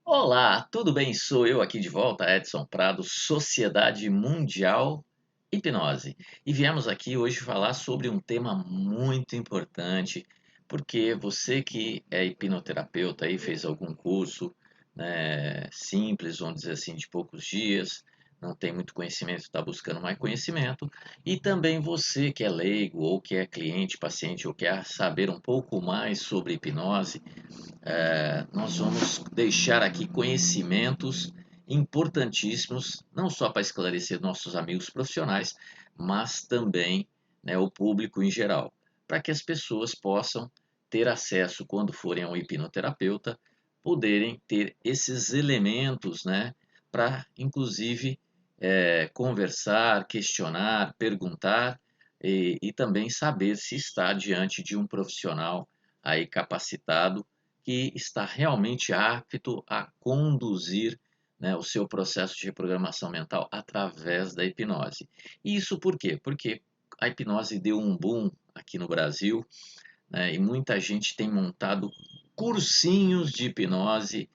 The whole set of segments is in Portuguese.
Olá, tudo bem? Sou eu aqui de volta, Edson Prado, Sociedade Mundial Hipnose. E viemos aqui hoje falar sobre um tema muito importante, porque você que é hipnoterapeuta e fez algum curso, né, simples, vamos dizer assim, de poucos dias, não tem muito conhecimento, está buscando mais conhecimento, e também você que é leigo ou que é cliente, paciente ou quer saber um pouco mais sobre hipnose. Nós vamos deixar aqui conhecimentos importantíssimos, não só para esclarecer nossos amigos profissionais, mas também, né, o público em geral, para que as pessoas possam ter acesso, quando forem ao hipnoterapeuta, poderem ter esses elementos, né, para inclusive conversar, questionar, perguntar e também saber se está diante de um profissional aí capacitado que está realmente apto a conduzir, né, o seu processo de reprogramação mental através da hipnose. E isso por quê? Porque a hipnose deu um boom aqui no Brasil, né, e muita gente tem montado cursinhos de hipnose,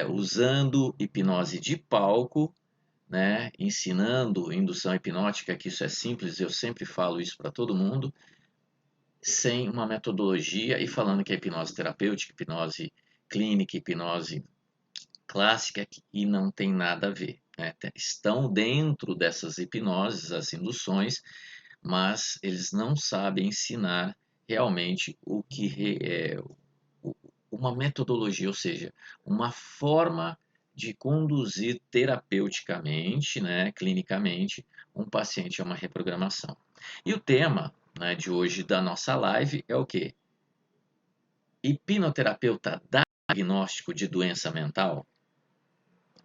usando hipnose de palco, né, ensinando indução hipnótica, que isso é simples, eu sempre falo isso para todo mundo, sem uma metodologia e falando que é hipnose terapêutica, hipnose clínica, hipnose clássica e não tem nada a ver, né? Estão dentro dessas hipnoses, as induções, mas eles não sabem ensinar realmente o que é uma metodologia, ou seja, uma forma de conduzir terapeuticamente, né, clinicamente, um paciente a uma reprogramação. E o tema, né, de hoje da nossa live é o quê? Hipnoterapeuta dá diagnóstico de doença mental?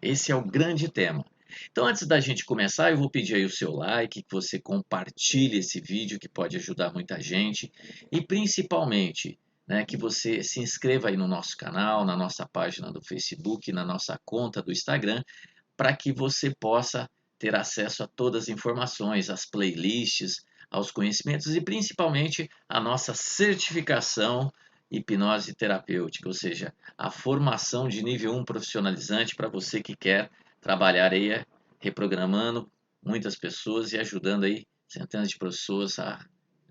Esse é o grande tema. Então, antes da gente começar, eu vou pedir aí o seu like, que você compartilhe esse vídeo, que pode ajudar muita gente, e principalmente, né, que você se inscreva aí no nosso canal, na nossa página do Facebook, na nossa conta do Instagram, para que você possa ter acesso a todas as informações, as playlists, aos conhecimentos e principalmente a nossa certificação hipnose terapêutica, ou seja, a formação de nível 1 profissionalizante para você que quer trabalhar aí reprogramando muitas pessoas e ajudando aí centenas de pessoas a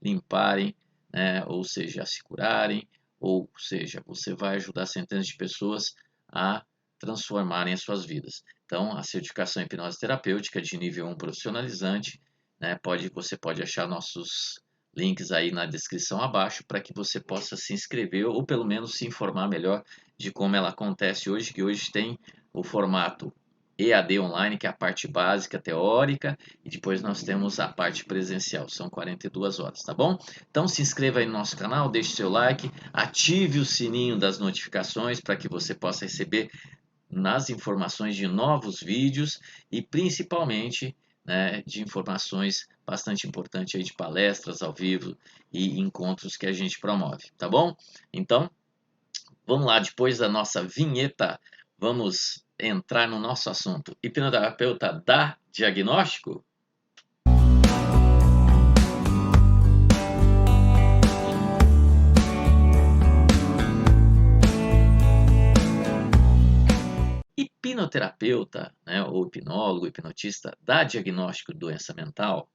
limparem, né, ou seja, a se curarem, ou seja, você vai ajudar centenas de pessoas a transformarem as suas vidas. Então, a certificação em hipnose terapêutica de nível 1 profissionalizante, né, você pode achar nossos links aí na descrição abaixo para que você possa se inscrever ou pelo menos se informar melhor de como ela acontece hoje, que hoje tem o formato EAD online, que é a parte básica teórica, e depois nós temos a parte presencial, são 42 horas, tá bom? Então se inscreva aí no nosso canal, deixe seu like, ative o sininho das notificações para que você possa receber nas informações de novos vídeos e principalmente, né, de informações bastante importantes aí de palestras ao vivo e encontros que a gente promove, tá bom? Então, vamos lá, depois da nossa vinheta, vamos entrar no nosso assunto. Hipnoterapeuta dá diagnóstico? Hipnoterapeuta, né, ou hipnólogo, hipnotista, dá diagnóstico de doença mental?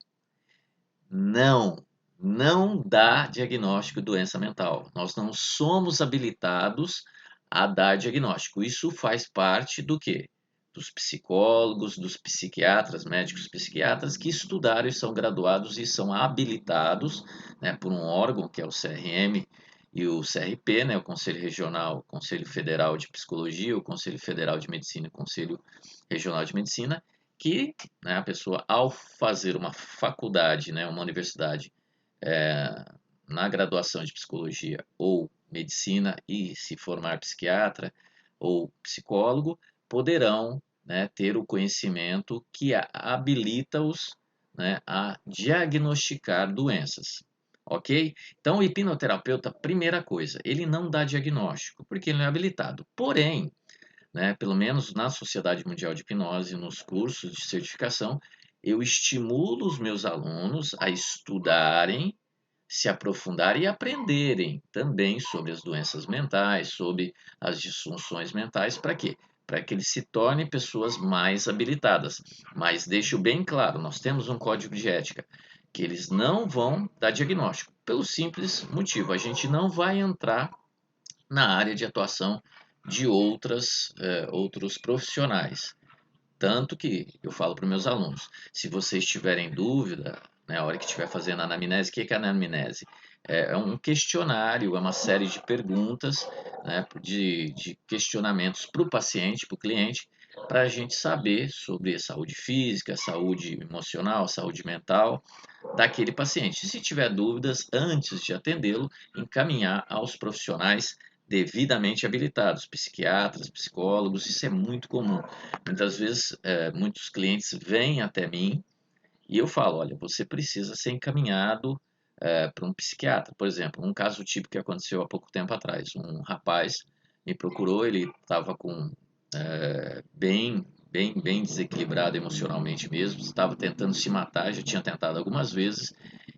Não, não dá diagnóstico de doença mental. Nós não somos habilitados a dar diagnóstico. Isso faz parte do quê? Dos psicólogos, dos psiquiatras, médicos psiquiatras que estudaram e são graduados e são habilitados, né, por um órgão que é o CRM e o CRP, né, o Conselho Regional, Conselho Federal de Psicologia, o Conselho Federal de Medicina e o Conselho Regional de Medicina, que, né, a pessoa, ao fazer uma faculdade, né, uma universidade, é, na graduação de psicologia ou medicina e se formar psiquiatra ou psicólogo, poderão, né, ter o conhecimento que habilita-os, né, a diagnosticar doenças. Ok? Então, o hipnoterapeuta, primeira coisa, ele não dá diagnóstico, porque ele não é habilitado. Porém, né, pelo menos na Sociedade Mundial de Hipnose, nos cursos de certificação, eu estimulo os meus alunos a estudarem, se aprofundarem e aprenderem também sobre as doenças mentais, sobre as disfunções mentais. Para quê? Para que eles se tornem pessoas mais habilitadas. Mas deixo bem claro, nós temos um código de ética que eles não vão dar diagnóstico, pelo simples motivo, a gente não vai entrar na área de atuação de outros profissionais. Tanto que eu falo para os meus alunos, se vocês tiverem dúvida, na hora que estiver fazendo a anamnese, o que é a anamnese? É um questionário, é uma série de perguntas, né, de questionamentos para o paciente, para o cliente, para a gente saber sobre saúde física, saúde emocional, saúde mental daquele paciente. Se tiver dúvidas, antes de atendê-lo, encaminhar aos profissionais devidamente habilitados, psiquiatras, psicólogos, isso é muito comum. Muitas vezes, muitos clientes vêm até mim e eu falo, olha, você precisa ser encaminhado para um psiquiatra. Por exemplo, um caso típico que aconteceu há pouco tempo atrás. Um rapaz me procurou, ele estava com bem desequilibrado emocionalmente mesmo, estava tentando se matar, já tinha tentado algumas vezes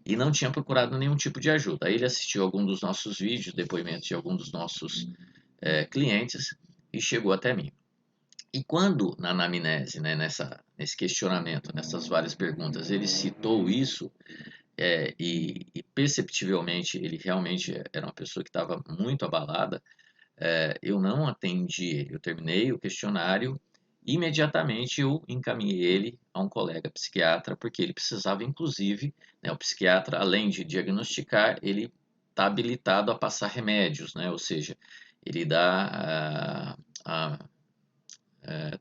e não tinha procurado nenhum tipo de ajuda. Aí ele assistiu algum dos nossos vídeos, depoimentos de algum dos nossos clientes e chegou até mim. E quando na anamnese, né, nesse questionamento, nessas várias perguntas, ele citou isso, e perceptivelmente ele realmente era uma pessoa que estava muito abalada, eu não atendi ele. Eu terminei o questionário, imediatamente eu encaminhei ele a um colega psiquiatra, porque ele precisava, inclusive, né, o psiquiatra, além de diagnosticar, ele está habilitado a passar remédios, né, ou seja, ele dá a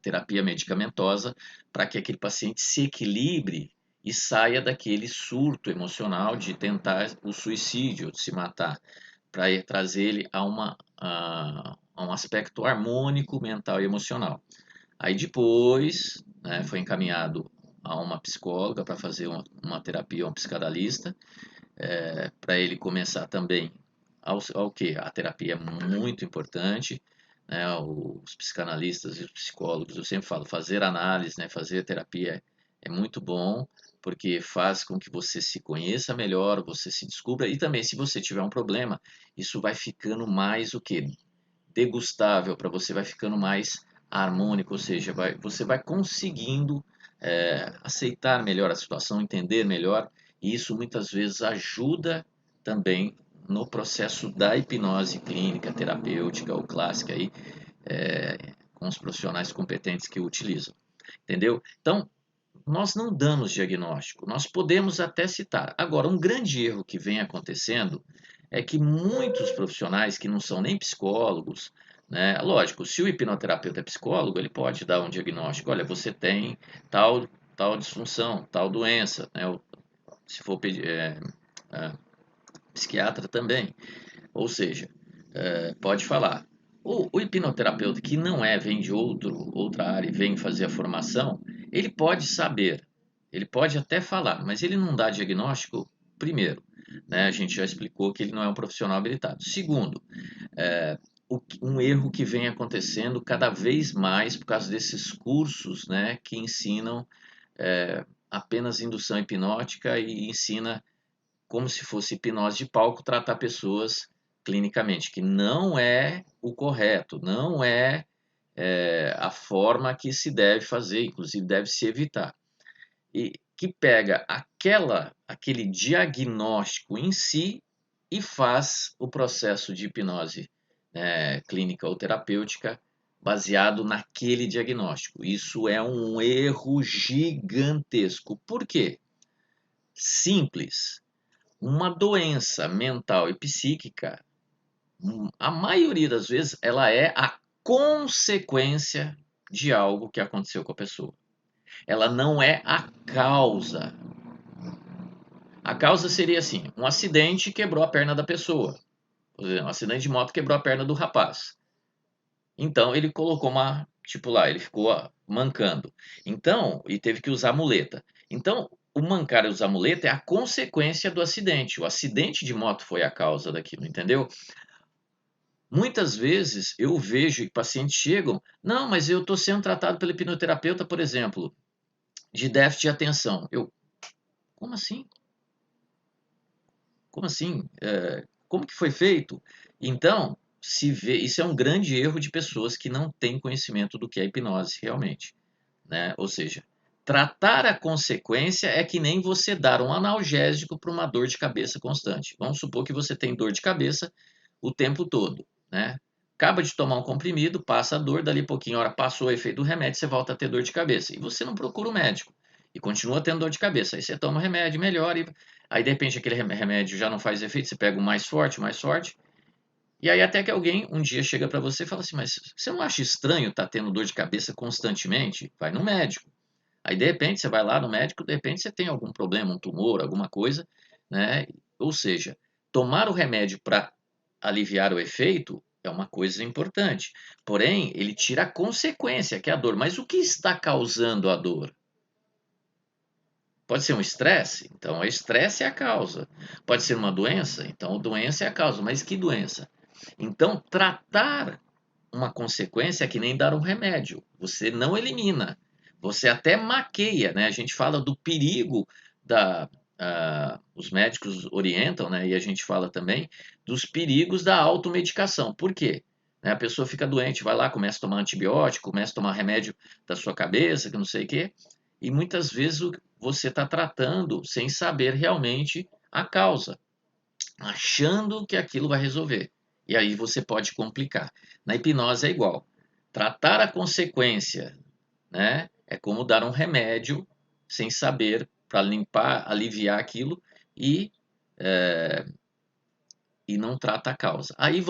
terapia medicamentosa para que aquele paciente se equilibre e saia daquele surto emocional de tentar o suicídio, de se matar, para trazer ele a um aspecto harmônico mental e emocional. Aí depois, né, foi encaminhado a uma psicóloga para fazer uma terapia, um psicanalista, para ele começar também ao que? A terapia é muito importante, né? Os psicanalistas e os psicólogos, eu sempre falo, fazer análise, né? Fazer terapia é muito bom, porque faz com que você se conheça melhor, você se descubra, e também se você tiver um problema, isso vai ficando mais o que? Degustável para você, vai ficando mais harmônico, ou seja, você vai conseguindo aceitar melhor a situação, entender melhor, e isso muitas vezes ajuda também no processo da hipnose clínica, terapêutica ou clássica aí, com os profissionais competentes que o utilizam, entendeu? Então, nós não damos diagnóstico, nós podemos até citar. Agora, um grande erro que vem acontecendo é que muitos profissionais que não são nem psicólogos, né? Lógico, se o hipnoterapeuta é psicólogo, ele pode dar um diagnóstico. Olha, você tem tal disfunção, tal doença, né? Se for é, psiquiatra também. Ou seja, pode falar. O hipnoterapeuta que não vem de outra área e vem fazer a formação, ele pode saber, ele pode até falar, mas ele não dá diagnóstico, primeiro, né? A gente já explicou que ele não é um profissional habilitado. Segundo, um erro que vem acontecendo cada vez mais por causa desses cursos, né, que ensinam apenas indução hipnótica e ensina como se fosse hipnose de palco tratar pessoas clinicamente, que não é o correto, não é a forma que se deve fazer, inclusive deve se evitar. E que pega aquele diagnóstico em si e faz o processo de hipnose clínica ou terapêutica baseado naquele diagnóstico. Isso é um erro gigantesco. Por quê? Simples. Uma doença mental e psíquica, a maioria das vezes, ela é a consequência de algo que aconteceu com a pessoa. Ela não é a causa. A causa seria assim: um acidente quebrou a perna da pessoa. Por exemplo, um acidente de moto quebrou a perna do rapaz. Então ele colocou tipo lá, ele ficou mancando. Então, e teve que usar muleta. Então, o mancar e usar muleta é a consequência do acidente. O acidente de moto foi a causa daquilo, entendeu? Muitas vezes eu vejo que pacientes chegam, não, mas eu estou sendo tratado pelo hipnoterapeuta, por exemplo, de déficit de atenção. Como assim? Como assim? Como que foi feito? Então, se vê, isso é um grande erro de pessoas que não têm conhecimento do que é hipnose realmente, né? Ou seja, tratar a consequência é que nem você dar um analgésico para uma dor de cabeça constante. Vamos supor que você tem dor de cabeça o tempo todo, né? Acaba de tomar um comprimido, passa a dor, dali a pouquinho, hora passou o efeito do remédio, você volta a ter dor de cabeça. E você não procura o médico. E continua tendo dor de cabeça. Aí você toma o remédio, melhora. Aí de repente aquele remédio já não faz efeito, você pega o mais forte, mais forte. E aí até que alguém um dia chega para você e fala assim, mas você não acha estranho estar tendo dor de cabeça constantemente? Vai no médico. Aí de repente você vai lá no médico, de repente você tem algum problema, um tumor, alguma coisa, né? Ou seja, tomar o remédio para aliviar o efeito é uma coisa importante. Porém, ele tira a consequência, que é a dor. Mas o que está causando a dor? Pode ser um estresse? Então, o estresse é a causa. Pode ser uma doença? Então, a doença é a causa. Mas que doença? Então, tratar uma consequência é que nem dar um remédio. Você não elimina, você até maqueia, né? A gente fala do perigo da. Os médicos orientam, né? E a gente fala também dos perigos da automedicação. Por quê? Né, a pessoa fica doente, vai lá, começa a tomar antibiótico, começa a tomar remédio da sua cabeça, que não sei o quê, e muitas vezes você está tratando sem saber realmente a causa, achando que aquilo vai resolver. E aí você pode complicar. Na hipnose é igual. Tratar a consequência, né, é como dar um remédio sem saber para limpar, aliviar aquilo e, e não trata a causa. Aí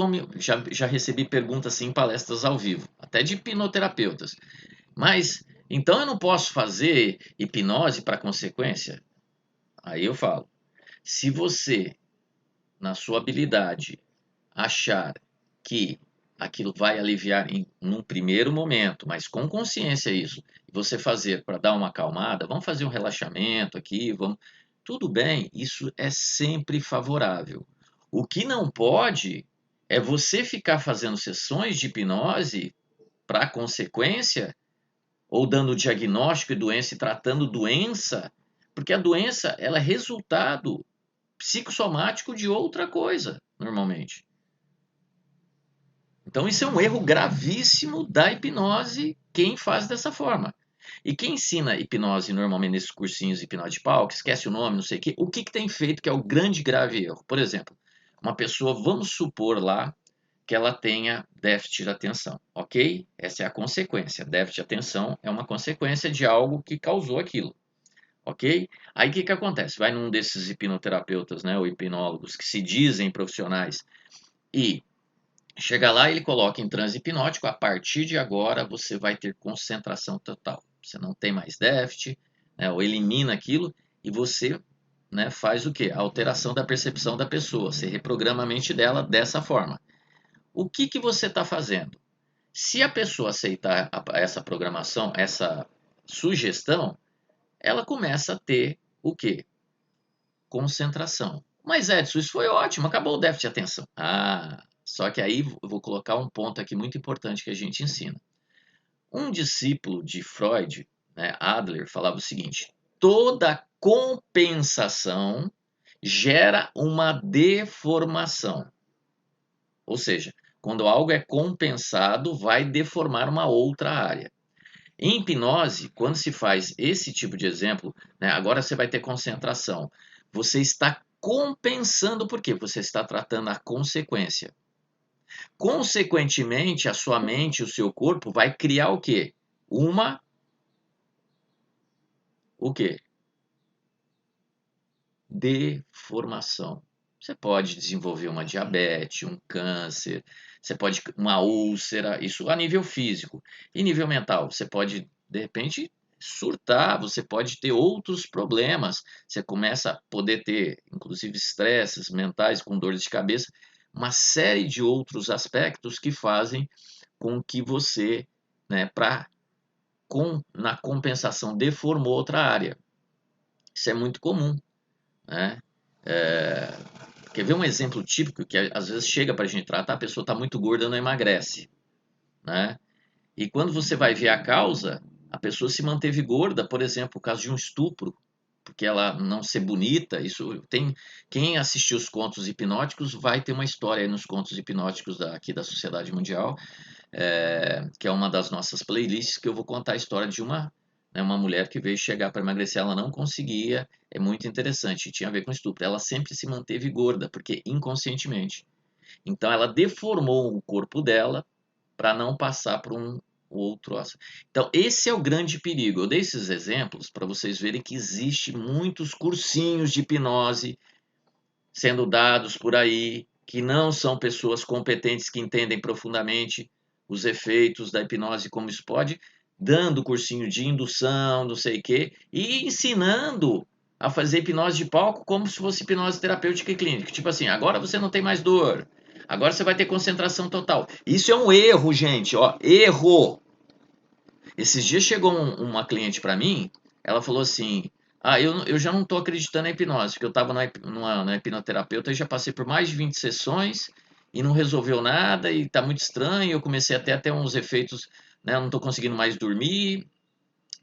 já recebi perguntas assim em palestras ao vivo, até de hipnoterapeutas. Mas então eu não posso fazer hipnose para consequência? Aí eu falo, se você, na sua habilidade, achar que aquilo vai aliviar num primeiro momento, mas com consciência isso, e você fazer para dar uma acalmada, vamos fazer um relaxamento aqui, vamos, tudo bem, isso é sempre favorável. O que não pode é você ficar fazendo sessões de hipnose para consequência, ou dando diagnóstico de doença e tratando doença, porque a doença ela é resultado psicossomático de outra coisa, normalmente. Então, isso é um erro gravíssimo da hipnose, quem faz dessa forma. E quem ensina hipnose normalmente nesses cursinhos de hipnose de palco, esquece o nome, não sei o que tem feito que é o grande grave erro? Por exemplo, uma pessoa, vamos supor lá que ela tenha déficit de atenção, ok? Essa é a consequência. Déficit de atenção é uma consequência de algo que causou aquilo, ok? Aí o que acontece? Vai num desses hipnoterapeutas, né, ou hipnólogos que se dizem profissionais e chega lá, ele coloca em transe hipnótico, a partir de agora você vai ter concentração total. Você não tem mais déficit, né, ou elimina aquilo e você, né, faz o quê? A alteração da percepção da pessoa. Você reprograma a mente dela dessa forma. O que, que você está fazendo? Se a pessoa aceitar essa programação, essa sugestão, ela começa a ter o quê? Concentração. Mas Edson, isso foi ótimo, acabou o déficit de atenção. Ah, só que aí eu vou colocar um ponto aqui muito importante que a gente ensina. Um discípulo de Freud, né, Adler, falava o seguinte: toda compensação gera uma deformação. Ou seja, quando algo é compensado, vai deformar uma outra área. Em hipnose, quando se faz esse tipo de exemplo, né, agora você vai ter concentração. Você está compensando porque você está tratando a consequência. Consequentemente, a sua mente, o seu corpo vai criar o quê? O quê? Deformação. Você pode desenvolver uma diabetes, um câncer, você pode uma úlcera, isso a nível físico. E nível mental, você pode de repente surtar, você pode ter outros problemas. Você começa a poder ter, inclusive, estresses mentais com dores de cabeça, uma série de outros aspectos que fazem com que você, né, na compensação, deformou outra área. Isso é muito comum, né? É, quer ver um exemplo típico que às vezes chega para a gente tratar, a pessoa está muito gorda, não emagrece, né? E quando você vai ver a causa, a pessoa se manteve gorda, por exemplo, por causa de um estupro, porque ela não ser bonita, isso tem quem assistiu os contos hipnóticos vai ter uma história aí nos contos hipnóticos aqui da Sociedade Mundial, que é uma das nossas playlists, que eu vou contar a história de uma mulher que veio chegar para emagrecer, ela não conseguia, é muito interessante, tinha a ver com estupro, ela sempre se manteve gorda, porque inconscientemente. Então ela deformou o corpo dela para não passar por um outro osso. Então esse é o grande perigo. Eu dei esses exemplos para vocês verem que existe muitos cursinhos de hipnose sendo dados por aí, que não são pessoas competentes que entendem profundamente os efeitos da hipnose, como isso pode, dando cursinho de indução, não sei o quê, e ensinando a fazer hipnose de palco como se fosse hipnose terapêutica e clínica. Tipo assim, agora você não tem mais dor, agora você vai ter concentração total. Isso é um erro, gente, ó, erro. Esses dias chegou uma cliente para mim, ela falou assim: Ah, eu já não estou acreditando na hipnose, porque eu estava na hipnoterapeuta e já passei por mais de 20 sessões e não resolveu nada e está muito estranho. Eu comecei até uns efeitos, né? Eu não estou conseguindo mais dormir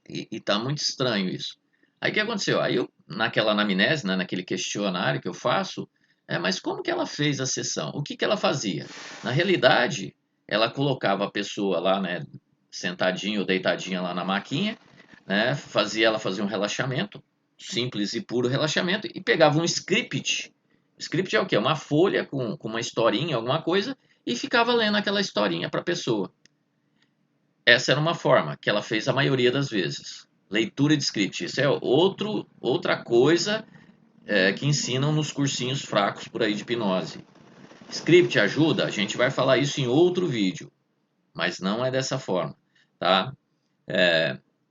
e está muito estranho isso. Aí o que aconteceu? Aí eu, naquela anamnese, né, naquele questionário que eu faço, mas como que ela fez a sessão? O que que ela fazia? Na realidade, ela colocava a pessoa lá, né, sentadinha ou deitadinha lá na maquinha, né, fazia ela fazer um relaxamento, simples e puro relaxamento, e pegava um script. Script é o quê? Uma folha com uma historinha, alguma coisa, e ficava lendo aquela historinha para a pessoa. Essa era uma forma que ela fez a maioria das vezes. Leitura de script. Isso é outra coisa que ensinam nos cursinhos fracos por aí de hipnose. Script ajuda? A gente vai falar isso em outro vídeo, mas não é dessa forma, tá?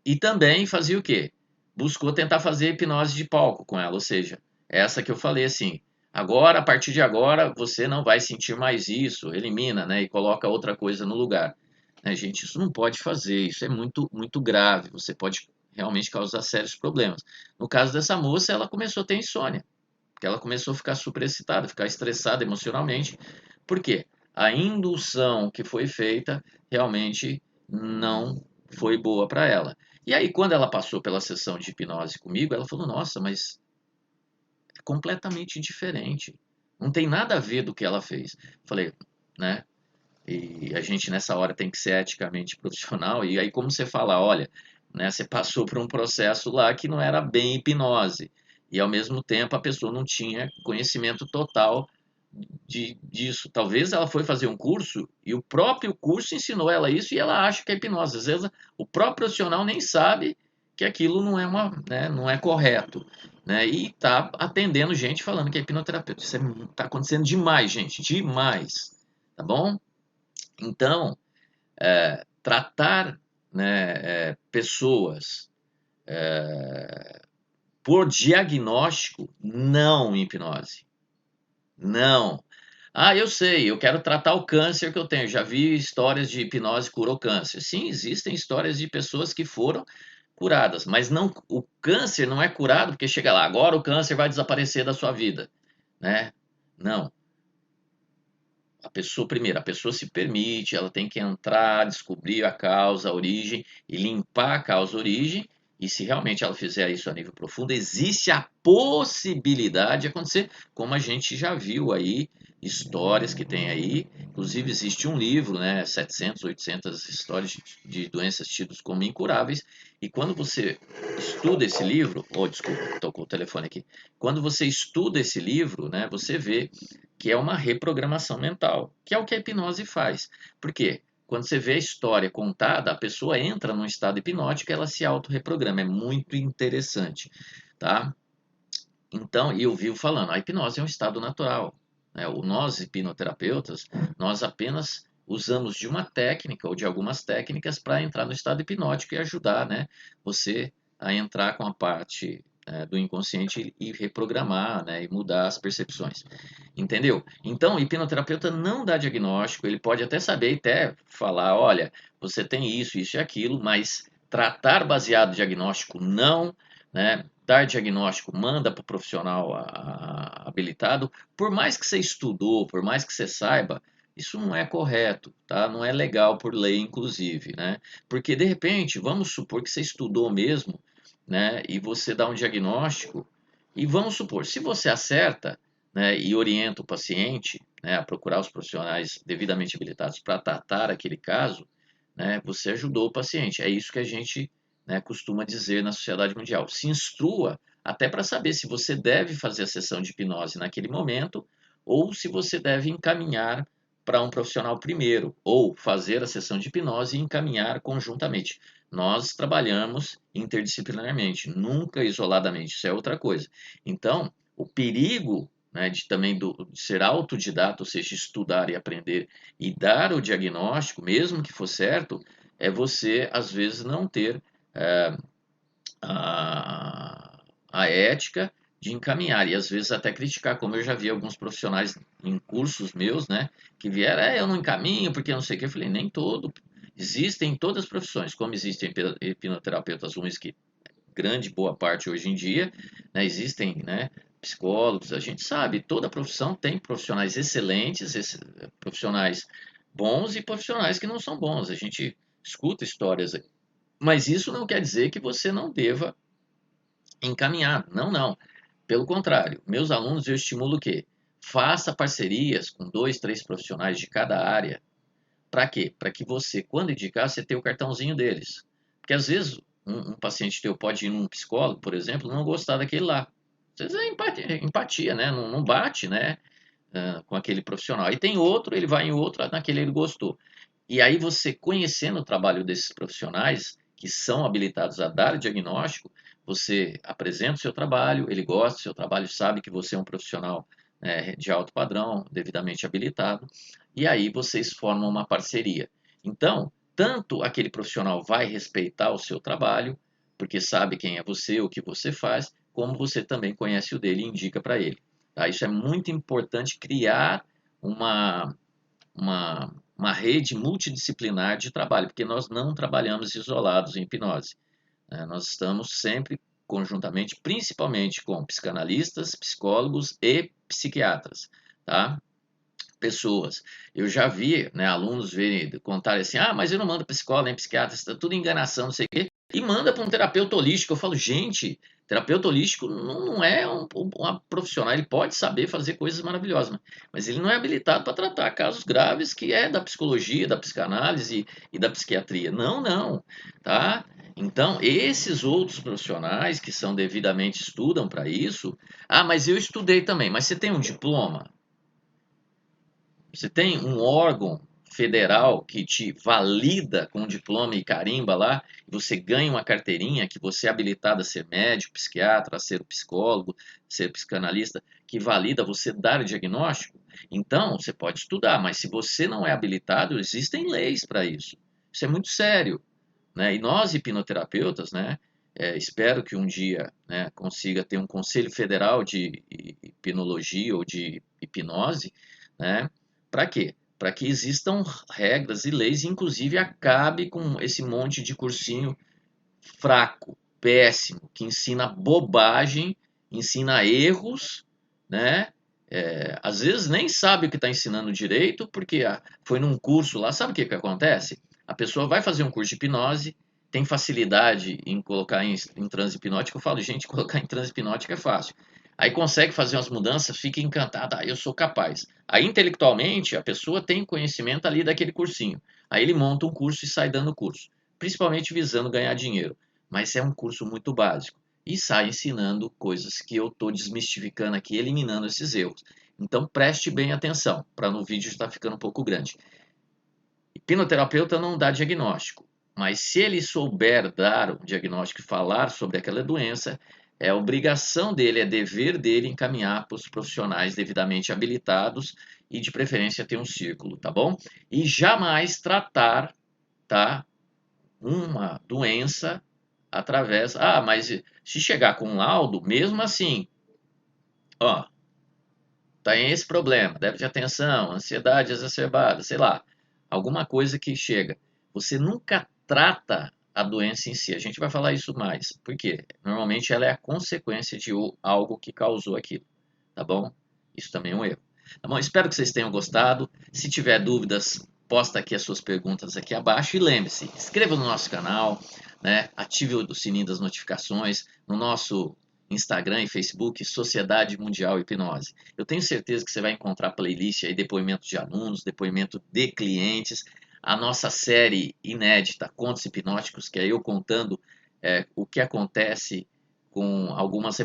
E também fazia o quê? Buscou tentar fazer hipnose de palco com ela, ou seja, essa que eu falei assim, agora, a partir de agora, você não vai sentir mais isso, elimina, né, e coloca outra coisa no lugar. Né, gente, isso não pode fazer, isso é muito, muito grave, você pode realmente causar sérios problemas. No caso dessa moça, ela começou a ter insônia, porque ela começou a ficar superexcitada, ficar estressada emocionalmente. Por quê? A indução que foi feita realmente não foi boa para ela. E aí, quando ela passou pela sessão de hipnose comigo, ela falou: Nossa, mas é completamente diferente. Não tem nada a ver do que ela fez. Falei, né? E a gente nessa hora tem que ser eticamente profissional. E aí, como você fala, olha, né, você passou por um processo lá que não era bem hipnose. E ao mesmo tempo a pessoa não tinha conhecimento total disso. Talvez ela foi fazer um curso e o próprio curso ensinou ela isso e ela acha que é hipnose. Às vezes o próprio profissional nem sabe que aquilo não é não é correto, né? E está atendendo gente falando que é hipnoterapeuta. Isso está acontecendo demais, gente, demais, tá bom? Então, tratar, né, pessoas por diagnóstico, não hipnose. Não. Ah, eu sei, eu quero tratar o câncer que eu tenho. Já vi histórias de hipnose curou câncer. Sim, existem histórias de pessoas que foram curadas, mas não, o câncer não é curado porque chega lá, agora o câncer vai desaparecer da sua vida, né? Não. A pessoa, primeiro, a pessoa se permite, ela tem que entrar, descobrir a causa, a origem e limpar a causa, a origem. E se realmente ela fizer isso a nível profundo, existe a possibilidade de acontecer, como a gente já viu aí, histórias que tem aí. Inclusive, existe um livro, né, 700, 800 histórias de doenças tidas como incuráveis. E quando você estuda esse livro, desculpa, estou com o telefone aqui. Quando você estuda esse livro, né, você vê que é uma reprogramação mental, que é o que a hipnose faz. Por quê? Quando você vê a história contada, a pessoa entra num estado hipnótico e ela se autorreprograma. É muito interessante, tá? Então, e eu vivo falando, a hipnose é um estado natural. Né? Nós, hipnoterapeutas, nós apenas usamos de uma técnica ou de algumas técnicas para entrar no estado hipnótico e ajudar, né, você a entrar com a parte do inconsciente e reprogramar, né, e mudar as percepções. Entendeu? Então, o hipnoterapeuta não dá diagnóstico, ele pode até saber e até falar, olha, você tem isso e aquilo, mas tratar baseado em diagnóstico não, né? Dar diagnóstico, manda para o profissional habilitado, por mais que você estudou, por mais que você saiba, isso não é correto, tá? Não é legal por lei, inclusive, né? Porque de repente, vamos supor que você estudou mesmo né, e você dá um diagnóstico, e vamos supor, se você acerta, né, e orienta o paciente, né, a procurar os profissionais devidamente habilitados para tratar aquele caso, né, você ajudou o paciente. É isso que a gente, né, costuma dizer na Sociedade Mundial. Se instrua até para saber se você deve fazer a sessão de hipnose naquele momento ou se você deve encaminhar para um profissional primeiro, ou fazer a sessão de hipnose e encaminhar conjuntamente. Nós trabalhamos interdisciplinarmente, nunca isoladamente, isso é outra coisa. Então, o perigo, né, de ser autodidata, ou seja, estudar e aprender e dar o diagnóstico, mesmo que for certo, é você, às vezes, não ter é, a ética de encaminhar e às vezes até criticar, como eu já vi alguns profissionais em cursos meus, né, que vieram, eu não encaminho porque não sei o que, eu falei, nem todo, existem em todas as profissões, como existem hipnoterapeutas ruins, que grande boa parte hoje em dia, né, existem, né, psicólogos, a gente sabe, toda profissão tem profissionais excelentes, profissionais bons e profissionais que não são bons, a gente escuta histórias, mas isso não quer dizer que você não deva encaminhar. Não, não. Pelo contrário, meus alunos eu estimulo o quê? Faça parcerias com 2, 3 profissionais de cada área. Para quê? Para que você, quando indicar, você tenha o cartãozinho deles. Porque às vezes um paciente teu pode ir num psicólogo, por exemplo, não gostar daquele lá. Às vezes é empatia, né? Não bate, né? Com aquele profissional. Aí tem outro, ele vai em outro, naquele ele gostou. E aí você conhecendo o trabalho desses profissionais que são habilitados a dar diagnóstico, você apresenta o seu trabalho, ele gosta do seu trabalho, sabe que você é um profissional, né, de alto padrão, devidamente habilitado, e aí vocês formam uma parceria. Então, tanto aquele profissional vai respeitar o seu trabalho, porque sabe quem é você, o que você faz, como você também conhece o dele e indica para ele. Tá? Isso é muito importante, criar uma, uma rede multidisciplinar de trabalho, porque nós não trabalhamos isolados em hipnose, né? Nós estamos sempre conjuntamente, principalmente com psicanalistas, psicólogos e psiquiatras, tá? Pessoas. Eu já vi, né, alunos verem, contarem assim, mas eu não mando psicólogo nem psiquiatra, isso tá tudo enganação, não sei o quê, e manda para um terapeuta holístico. Eu falo, gente, terapeuta holístico não é um profissional, ele pode saber fazer coisas maravilhosas, mas ele não é habilitado para tratar casos graves que é da psicologia, da psicanálise e da psiquiatria. Não, não, tá? Então, esses outros profissionais que são devidamente estudam para isso, mas eu estudei também, mas você tem um diploma? Você tem um órgão federal que te valida com um diploma e carimba lá, e você ganha uma carteirinha que você é habilitado a ser médico, psiquiatra, a ser psicólogo, ser psicanalista, que valida você dar o diagnóstico. Então, você pode estudar, mas se você não é habilitado, existem leis para isso. Isso é muito sério, né? E nós, hipnoterapeutas, né, espero que um dia, né, consiga ter um Conselho Federal de Hipnologia ou de Hipnose, né? Para quê? Para que existam regras e leis, e inclusive acabe com esse monte de cursinho fraco, péssimo, que ensina bobagem, ensina erros, né? Às vezes nem sabe o que está ensinando direito, porque foi num curso lá. Sabe o que acontece? A pessoa vai fazer um curso de hipnose, tem facilidade em colocar em transe hipnótico. Eu falo, gente, colocar em transe hipnótico é fácil. Aí consegue fazer umas mudanças, fica encantada, eu sou capaz. Aí intelectualmente a pessoa tem conhecimento ali daquele cursinho. Aí ele monta um curso e sai dando curso, principalmente visando ganhar dinheiro, mas é um curso muito básico e sai ensinando coisas que eu estou desmistificando aqui, eliminando esses erros. Então preste bem atenção, para no vídeo estar ficando um pouco grande. Hipnoterapeuta não dá diagnóstico, mas se ele souber dar o diagnóstico e falar sobre aquela doença, é obrigação dele, é dever dele encaminhar para os profissionais devidamente habilitados e de preferência ter um círculo, tá bom? E jamais tratar, tá, uma doença através. Mas se chegar com um laudo, mesmo assim, ó, tem esse problema, déficit de atenção, ansiedade exacerbada, sei lá, alguma coisa que chega. Você nunca trata a doença em si. A gente vai falar isso mais. Por quê? Normalmente ela é a consequência de algo que causou aquilo, tá bom? Isso também é um erro. Tá bom? Espero que vocês tenham gostado. Se tiver dúvidas, posta aqui as suas perguntas aqui abaixo e lembre-se, inscreva no nosso canal, né? Ative o sininho das notificações no nosso Instagram e Facebook, Sociedade Mundial Hipnose. Eu tenho certeza que você vai encontrar playlist aí, depoimento de alunos, depoimento de clientes, a nossa série inédita, Contos Hipnóticos, que é eu contando o que acontece com algumas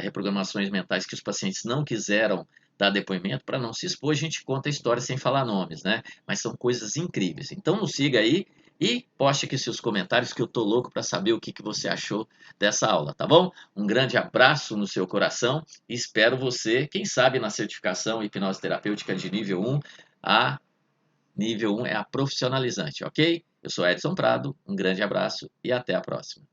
reprogramações mentais que os pacientes não quiseram dar depoimento para não se expor. A gente conta a história sem falar nomes, né? Mas são coisas incríveis. Então nos siga aí e poste aqui seus comentários que eu tô louco para saber o que você achou dessa aula, tá bom? Um grande abraço no seu coração e espero você, quem sabe na certificação hipnose terapêutica de nível 1, a nível 1 é a profissionalizante, ok? Eu sou Edson Prado, um grande abraço e até a próxima.